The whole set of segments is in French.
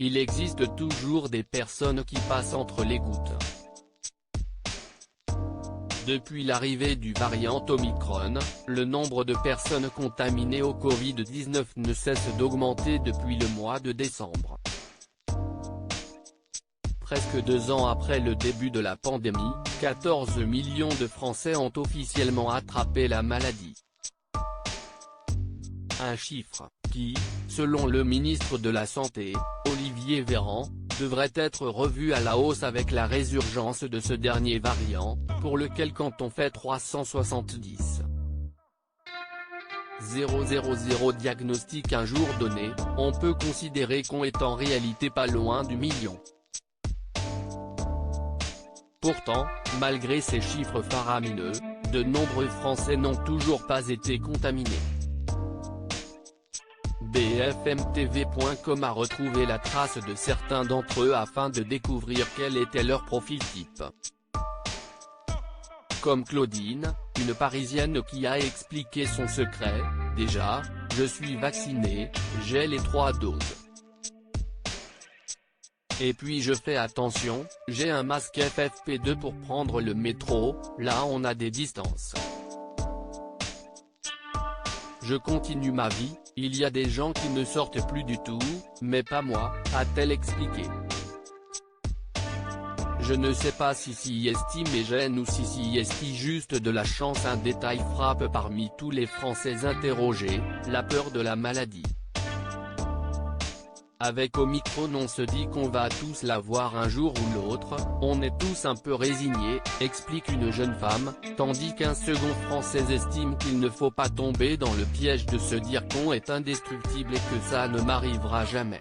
il existe toujours des personnes qui passent entre les gouttes. Depuis l'arrivée du variant Omicron, le nombre de personnes contaminées au Covid-19 ne cesse d'augmenter depuis le mois de décembre. Presque 2 ans après le début de la pandémie, 14 millions de Français ont officiellement attrapé la maladie. Un chiffre qui, selon le ministre de la Santé, Olivier Véran, devrait être revu à la hausse avec la résurgence de ce dernier variant, pour lequel quand on fait 370 000 diagnostics un jour donné, on peut considérer qu'on est en réalité pas loin du million. Pourtant, malgré ces chiffres faramineux, de nombreux Français n'ont toujours pas été contaminés. BFMTV.com a retrouvé la trace de certains d'entre eux afin de découvrir quel était leur profil type. Comme Claudine, une Parisienne qui a expliqué son secret: « Déjà, je suis vaccinée, j'ai les 3 doses. Et puis je fais attention, j'ai un masque FFP2 pour prendre le métro, là on a des distances. Je continue ma vie, il y a des gens qui ne sortent plus du tout, mais pas moi », a-t-elle expliqué. Je ne sais pas si est mais gêne ou si est juste de la chance. Un détail frappe parmi tous les Français interrogés, la peur de la maladie. Avec Omicron on se dit qu'on va tous l'avoir un jour ou l'autre, on est tous un peu résignés, explique une jeune femme, tandis qu'un second Français estime qu'il ne faut pas tomber dans le piège de se dire qu'on est indestructible et que ça ne m'arrivera jamais.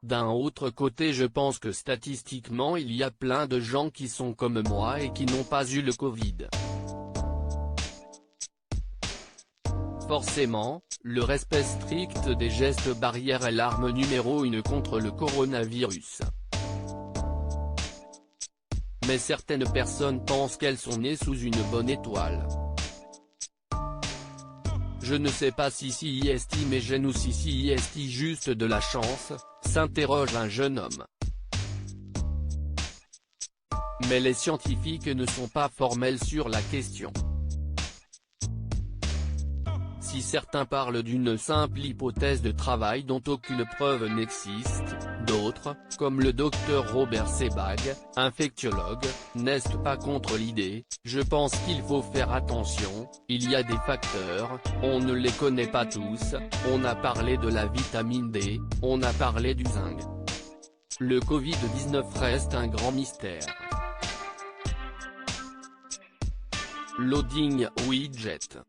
D'un autre côté, je pense que statistiquement il y a plein de gens qui sont comme moi et qui n'ont pas eu le Covid. Forcément, le respect strict des gestes barrières est l'arme numéro 1 contre le coronavirus. Mais certaines personnes pensent qu'elles sont nées sous une bonne étoile. Je ne sais pas si est mais gêne ou si est juste de la chance, s'interroge un jeune homme. Mais les scientifiques ne sont pas formels sur la question. Si certains parlent d'une simple hypothèse de travail dont aucune preuve n'existe, d'autres, comme le docteur Robert Sebag, infectiologue, n'est pas contre l'idée. Je pense qu'il faut faire attention, il y a des facteurs, on ne les connaît pas tous, on a parlé de la vitamine D, on a parlé du zinc. Le Covid-19 reste un grand mystère. Loading widget.